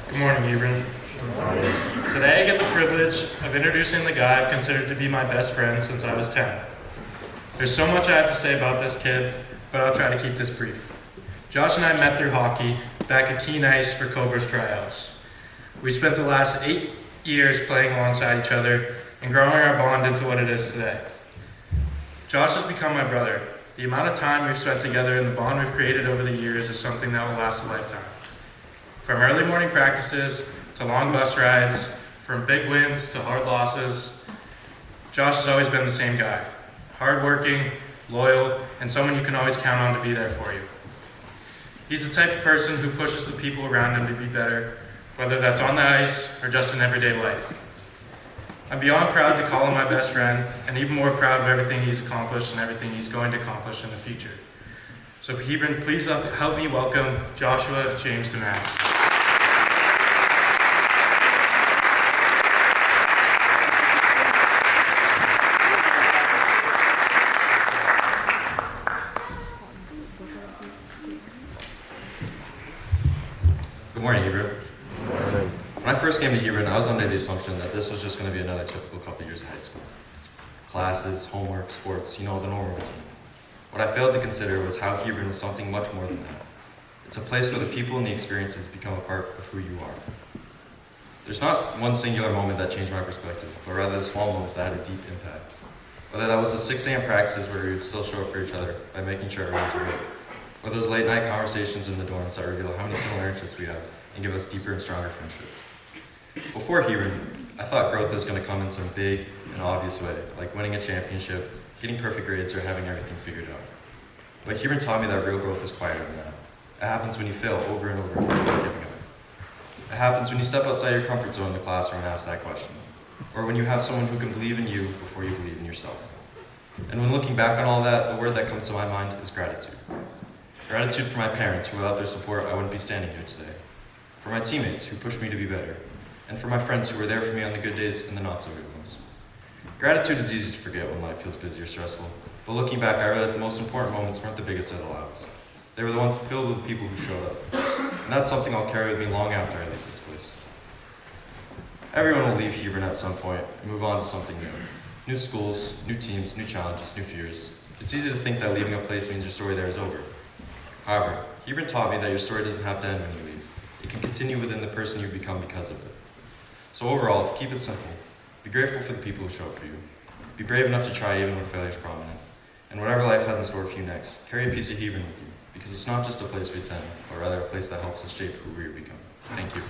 Good morning, Hebron. Today I get the privilege of introducing the guy I've considered to be my best friend since I was 10. There's so much I have to say about this kid, but I'll try to keep this brief. Josh and I met through hockey back at Keene Ice for Cobra's tryouts. We spent the last 8 years playing alongside each other and growing our bond into what it is today. Josh has become my brother. The amount of time we've spent together and the bond we've created over the years is something that will last a lifetime. From early morning practices to long bus rides, from big wins to hard losses, Josh has always been the same guy. Hardworking, loyal, and someone you can always count on to be there for you. He's the type of person who pushes the people around him to be better, whether that's on the ice or just in everyday life. I'm beyond proud to call him my best friend, and even more proud of everything he's accomplished and everything he's going to accomplish in the future. So Hebron, please help me welcome Joshua James DeMasi. Good morning, Hebron. When I first came to Hebron, I was under the assumption that this was just going to be another typical couple years of high school. Classes, homework, sports, the normal routine. What I failed to consider was how Hebron was something much more than that. It's a place where the people and the experiences become a part of who you are. There's not one singular moment that changed my perspective, but rather the small moments that had a deep impact. Whether that was the 6 a.m. practices where we would still show up for each other by making sure everyone was ready, or those late night conversations in the dorms that reveal how many similar interests we have and give us deeper and stronger friendships. Before Hebron, I thought growth was going to come in some big and obvious way, like winning a championship, getting perfect grades, or having everything figured out. But Hebron taught me that real growth is quieter than that. It happens when you fail over and over again without giving up. It happens when you step outside your comfort zone in the classroom and ask that question, or when you have someone who can believe in you before you believe in yourself. And when looking back on all that, the word that comes to my mind is gratitude. Gratitude for my parents, who without their support I wouldn't be standing here today. For my teammates, who pushed me to be better. And for my friends who were there for me on the good days and the not so good ones. Gratitude is easy to forget when life feels busy or stressful, but looking back I realized the most important moments weren't the biggest of the loudest. They were the ones filled with people who showed up. And that's something I'll carry with me long after I leave this place. Everyone will leave Hebron at some point and move on to something new. New schools, new teams, new challenges, new fears. It's easy to think that leaving a place means your story there is over. However, Hebron taught me that your story doesn't have to end when you leave. It can continue within the person you've become because of it. So overall, keep it simple. Be grateful for the people who show up for you. Be brave enough to try even when failure is prominent. And whatever life has in store for you next, carry a piece of Hebron with you, because it's not just a place we attend, but rather a place that helps us shape who we become. Thank you.